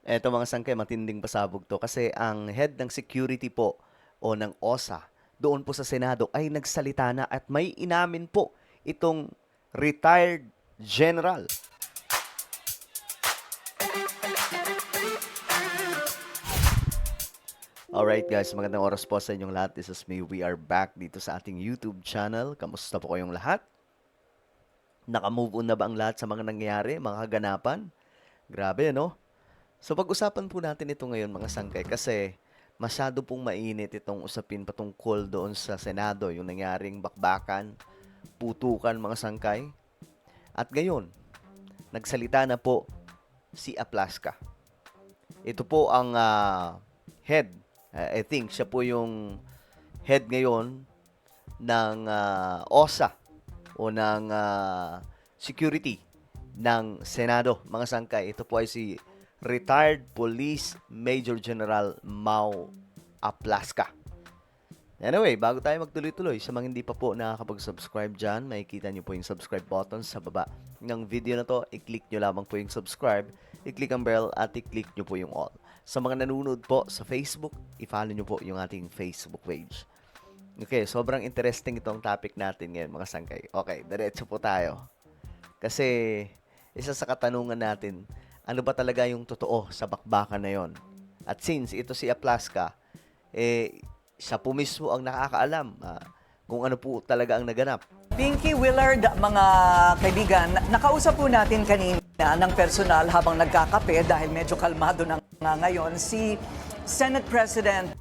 Eto mga sangkay, matinding pasabog to kasi ang head ng security po o ng OSA doon po sa Senado ay nagsalita na at may inamin po itong retired general. Alright guys, magandang oras po sa inyong lahat. This is me. We are back dito sa ating YouTube channel. Kamusta po kayong lahat? Naka-move on na ba ang lahat sa mga nangyayari, mga kaganapan? Grabe, no? So pag-usapan po natin ito ngayon mga sangkay kasi masyado pong mainit itong usapin patungkol doon sa Senado, yung nangyaring bakbakan, putukan mga sangkay. At ngayon, nagsalita na po si Aplaska. Ito po ang head, I think siya po yung head ngayon ng OSA o ng security ng Senado, mga sangkay. Ito po ay si Retired Police Major General Mau Aplaska. Anyway, bago tayo magtuloy-tuloy, sa mga hindi pa po nakakapag-subscribe dyan, makikita nyo po yung subscribe button sa baba ng video na to. I-click nyo lamang po yung subscribe, i-click ang bell, at i-click nyo po yung all. Sa mga nanonood po sa Facebook, i-follow nyo po yung ating Facebook page. Okay, sobrang interesting itong topic natin ngayon, mga sangkay. Okay, diretso po tayo. Kasi isa sa katanungan natin, ano ba talaga yung totoo sa bakbakan na yon? At since ito si Aplaska, siya po mismo ang nakakaalam kung ano po talaga ang naganap. Pinky Willard, mga kaibigan, nakausap po natin kanina ng personal habang nagkakape dahil medyo kalmado na nga ngayon si Senate President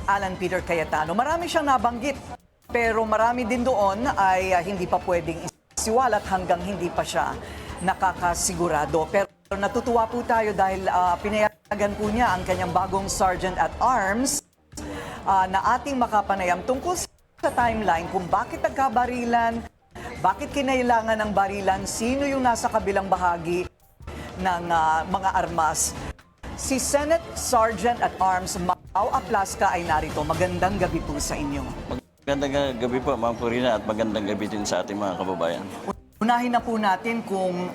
Alan Peter Cayetano. Marami siyang nabanggit pero marami din doon ay hindi pa pwedeng isiwalat hanggang hindi pa siya nakakasigurado. Pero natutuwa po tayo dahil pinayagan po niya ang kanyang bagong Sergeant at Arms na ating makapanayam tungkol sa timeline kung bakit nagkabarilan, bakit kinailangan ng barilan, sino yung nasa kabilang bahagi ng mga armas. Si Senate Sergeant at Arms Mau Aplaska ay narito. Magandang gabi po sa inyo. Magandang gabi po, Ma'am Corina, at magandang gabi din sa ating mga kababayan. Unahin na po natin kung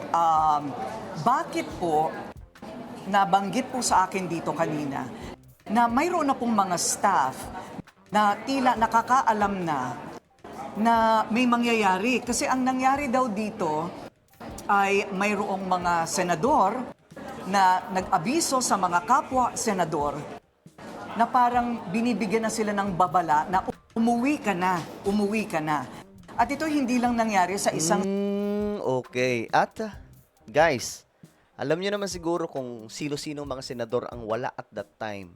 bakit po nabanggit po sa akin dito kanina na mayroon na pong mga staff na tila nakakaalam na may mangyayari. Kasi ang nangyari daw dito ay mayroong mga senador na nag-abiso sa mga kapwa senador na parang binibigyan na sila ng babala na umuwi ka na, umuwi ka na. At ito hindi lang nangyari sa isang... Okay. At guys, alam niyo naman siguro kung sino-sino mga senador ang wala at that time.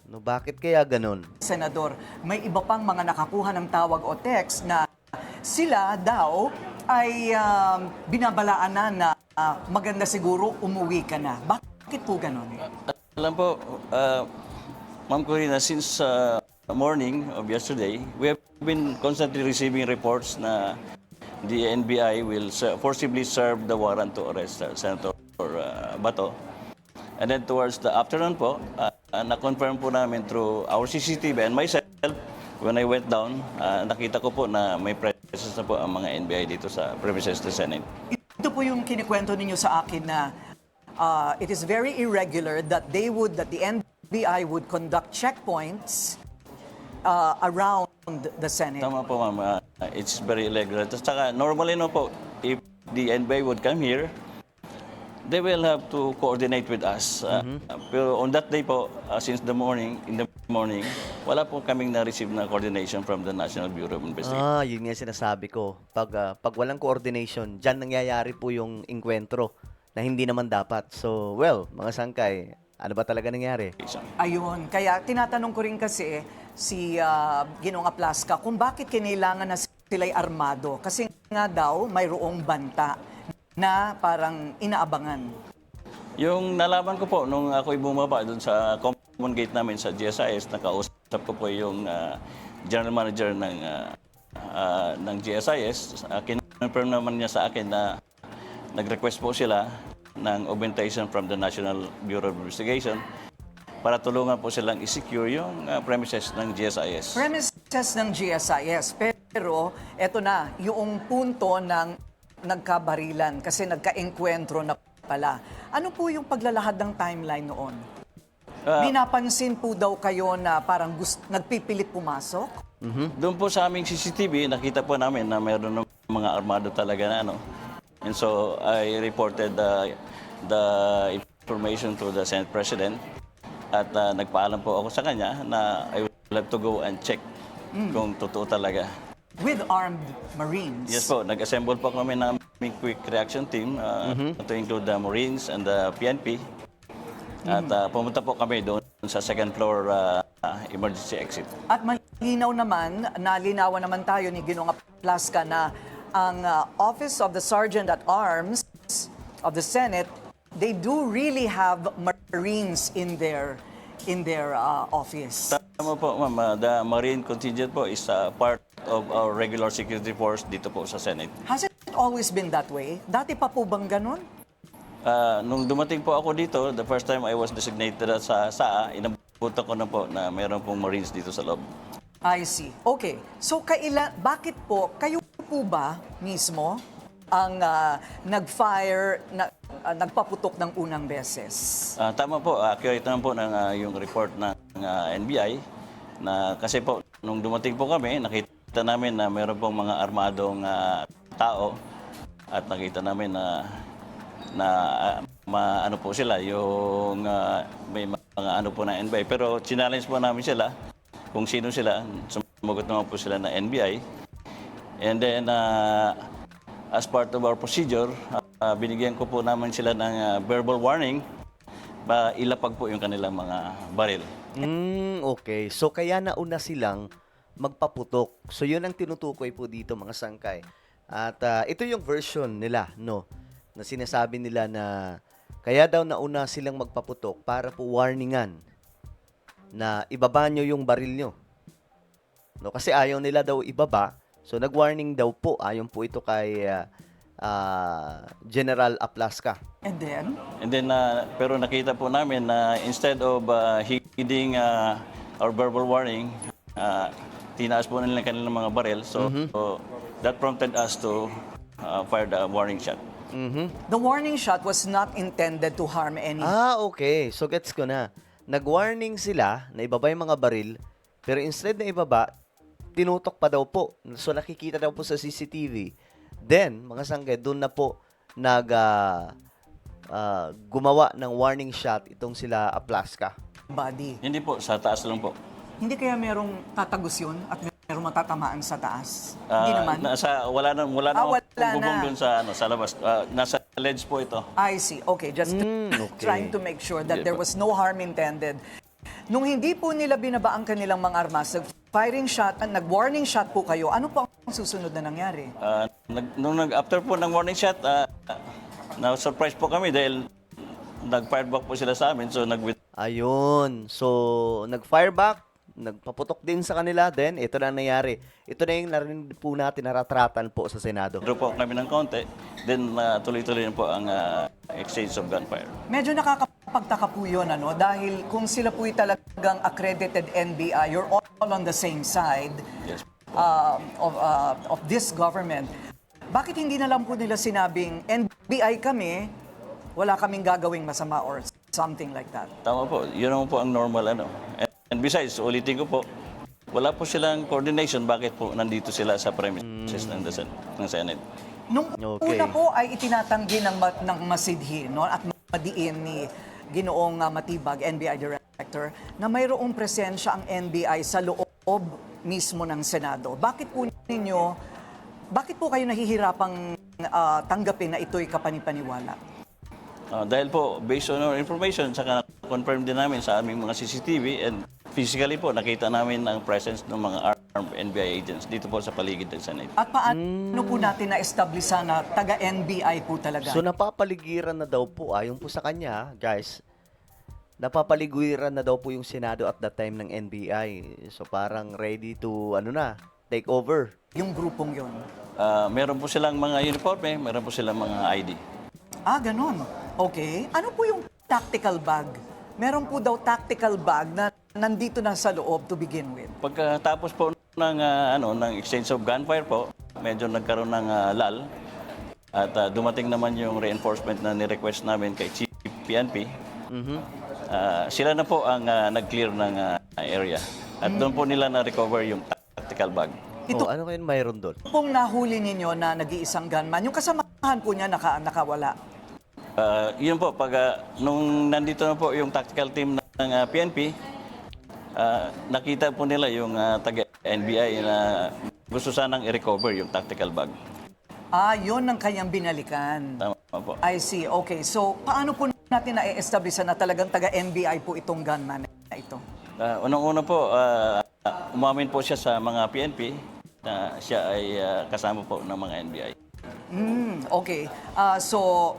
No, bakit kaya ganun? senador. May iba pang mga nakakuha ng tawag o text na sila daw ay binabalaan na maganda siguro umuwi ka na. Bakit po ganun? Alam po, Ma'am Corina, since morning of yesterday, we have been constantly receiving reports na the NBI will forcibly serve the warrant to arrest Senator Bato. And then towards the afternoon po, na-confirm po namin through our CCTV and myself, when I went down, nakita ko po na may presence na po ang mga NBI dito sa premises ng Senate. Ito po yung kinikwento ninyo sa akin na it is very irregular that the NBI would conduct checkpoints around the Senate. Tama po, ma'am. It's very irregular. Saka normally no po, if the NBI would come here, they will have to coordinate with us. Pero on that day po, since in the morning, wala po kaming na-receive na coordination from the National Bureau of Investigation. Yun nga sinasabi ko. Pag walang coordination, dyan nangyayari po yung engkwentro na hindi naman dapat. So, well, mga sangkay, ano ba talaga nangyari? Ayun, kaya tinatanong ko rin kasi si Ginoong Aplaska kung bakit kinailangan na sila'y armado. Kasi nga daw mayroong banta na parang inaabangan. Yung nalaman ko po, nung ako'y bumaba doon sa common gate namin sa GSIS, nakausap ko po yung general manager ng GSIS. Kinonfirm naman niya sa akin na nag-request po sila ng augmentation from the National Bureau of Investigation para tulungan po silang i-secure yung premises ng GSIS. Premises ng GSIS, pero eto na, yung punto ng nagkabarilan kasi nagka-enkwentro na pala. Ano po yung paglalahad ng timeline noon? Ah, May napansin po daw kayo na parang nagpipilit pumasok? Doon po sa aming CCTV, nakita po namin na mayroon ng mga armado talaga na ano. And so I reported the information to the Senate President at nagpaalam po ako sa kanya na I will have to go and check kung totoo talaga. With armed Marines? Yes po, nag-assemble po kami ng aming quick reaction team to include the Marines and the PNP. At pumunta po kami doon sa second floor emergency exit. At malinaw naman, nalinawan naman tayo ni Ginoong Aplasca na ang Office of the Sergeant at Arms of the Senate, they do really have Marines in their office. Tama po, ma'am. The Marine contingent po is part of our regular security force dito po sa Senate. Has it always been that way? Dati pa po bang ganun? Nung dumating po ako dito, the first time I was designated sa SAA, inabutan ko na po na mayroon pong Marines dito sa loob. I see. Okay. So bakit po, kayo po ba mismo ang nagpaputok ng unang beses? Tama po, accurate naman po ng yung report ng NBI na kasi po, nung dumating po kami, nakita namin na mayroon pong mga armadong tao at nakita namin na ano po sila, yung may mga ano po na NBI. Pero challenge po namin sila kung sino sila. Sumagot naman po sila na NBI. And then, as part of our procedure, binigyan ko po naman sila ng verbal warning ba ilapag po yung kanilang mga baril. Okay. So, kaya nauna silang magpaputok. So, yun ang tinutukoy po dito, mga sangkay. At ito yung version nila, no? Na sinasabi nila na kaya daw nauna silang magpaputok para po warningan na ibaba nyo yung baril nyo. No? Kasi ayaw nila daw ibaba. So, nag-warning daw po. Ayon po ito kay General Aplasca. And then? And then, pero nakita po namin na instead of heeding our verbal warning, tinaas po nila kanilang mga baril. So, that prompted us to fire the warning shot. The warning shot was not intended to harm any. Okay. So, gets ko na. Nag-warning sila na ibaba yung mga baril, pero instead na ibaba, tinutok pa daw po. So, nakikita daw po sa CCTV. Then, mga sanggay, doon na po gumawa ng warning shot itong sila Aplasca. Body. Hindi po, sa taas lang po. Hindi kaya merong tatagos yun at merong matatamaan sa taas? Hindi naman? Wala na wala bubong na. doon sa labas. Nasa ledge po ito. I see. Okay, just okay. trying to make sure that there was no harm intended. Nung hindi po nila binaba ang kanilang mga armas, nag-firing shot, nag-warning shot po kayo, ano po ang susunod na nangyari? After po ng warning shot, na-surprise po kami dahil nag-fire back po sila sa amin. So, Ayun. So, nag-fire back, nagpaputok din sa kanila, then ito na nangyari. Ito na yung narinig po natin, naratratan po sa Senado. withdraw po kami ng konti. Then, tuloy-tuloy na po ang exchange of gunfire. Medyo nakakapagtaka po yun, ano? Dahil kung sila po'y talagang accredited NBI, you're all on the same side Yes. of this government. Bakit hindi na lang po nila sinabing, NBI kami, wala kaming gagawing masama or something like that? Tama po. Yun naman po ang normal. And besides, ulitin ko po, wala po silang coordination. Bakit po nandito sila sa premises ng Senate? Nung Okay. una po ay itinatanggi ng masidhi, no, at madiin ni Ginoong Matibag, NBI Director, na mayroong presensya ang NBI sa loob mismo ng Senado. Bakit po kayo nahihirapang tanggapin na ito'y kapanipaniwala? Dahil po, based on our information, saka confirm din namin sa aming mga CCTV and physically po, nakita namin ang presence ng mga armed NBI agents dito po sa paligid ng Senate. At paano po natin na-establish na taga-NBI po talaga? So, napapaligiran na daw po, ayon po sa kanya, guys, napapaligiran na daw po yung Senado at that time ng NBI. So, parang ready to, take over. Yung grupong yon. Meron po silang mga uniforme, meron po silang mga ID. Ganun. Okay. Ano po yung tactical bag? Meron po daw tactical bag na nandito na sa loob to begin with. Pagkatapos po ng exchange of gunfire po, medyo nagkaroon ng lal. At dumating naman yung reinforcement na ni-request namin kay Chief PNP. Sila na po ang nag-clear ng area. At doon po nila na-recover yung tactical bag. Ito Ano kayo mayroon doon? pong nahuli ninyo na nag-iisang gunman, yung kasamahan po niya nakawala. Yun po, nung nandito na po yung tactical team ng PNP, nakita po nila yung taga-NBI na gusto sanang i-recover yung tactical bag. Yun ang kanyang binalikan. Tama po. I see. Okay. So, paano po natin na-establish na talagang taga-NBI po itong gunman na ito? Unang-una po, umamin po siya sa mga PNP na siya ay kasama po ng mga NBI. Okay. So,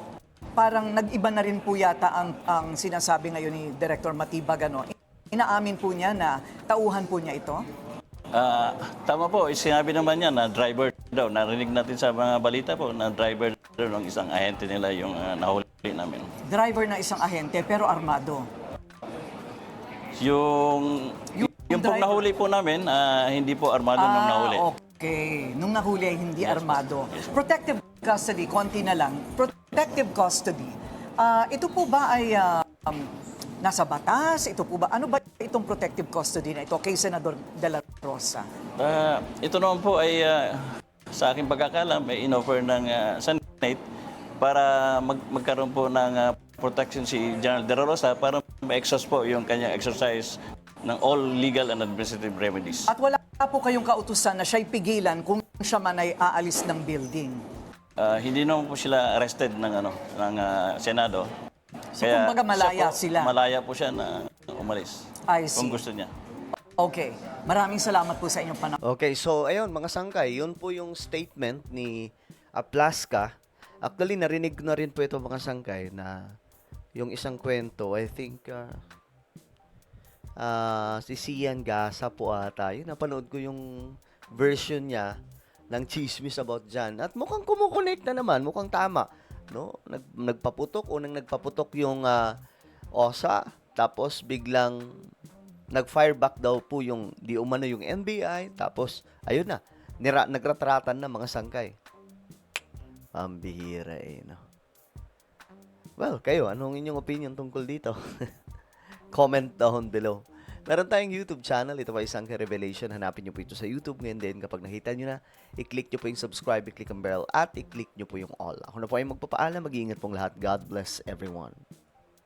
parang nag-iba na rin po yata ang sinasabi ngayon ni Director Matibag. Inaamin po niya na tauhan po niya ito? Tama po, sinabi naman niya na driver daw. Narinig natin sa mga balita po na driver daw ng isang ahente nila yung nahuli namin. Driver na isang ahente pero armado. Yung pong driver. nahuli po namin, hindi po armado nung nahuli. Okay. Nung nahuli ay hindi armado. Protective custody, konti na lang. Protective custody. Ito po ba ay nasa batas? Ito po ba? Ano ba itong protective custody na ito kay Senador De La Rosa? Ito naman po ay sa aking pagkakalam ay inoffer ng Senate para magkaroon po ng protection si General De La Rosa para ma-exhaust po yung kanyang exercise ng all legal and administrative remedies. At wala po kayong kautusan na siya'y pigilan kung siya man ay aalis ng building. Hindi naman po sila arrested ng Senado. So, kumbaga malaya sila. Malaya po siya na umalis. I see. Kung gusto niya. Okay. Maraming salamat po sa inyong panahon. Okay, so ayun mga sangkay, yun po yung statement ni Aplaska. Actually, narinig ko na rin po ito mga sangkay na yung isang kwento, I think si Sian Gasa po ata. Yun, napanood ko yung version niya ng chismis about dyan. At mukhang kumukonect na naman, mukhang tama. No? Nagpaputok, nagpaputok yung OSA, tapos biglang nag-fire back daw po yung di umano yung NBI, tapos ayun na, nagratratan na mga sangkay. Pambihira no? Well, kayo, anong inyong opinion tungkol dito? Comment down below. Meron tayong YouTube channel. Ito ay Sangkay Revelation. Hanapin nyo po ito sa YouTube. Ngayon din, kapag nakita nyo na, i-click nyo po yung subscribe, i-click ang bell, at i-click nyo po yung all. Ako na po ay magpapaalam. Mag-iingat pong lahat. God bless everyone.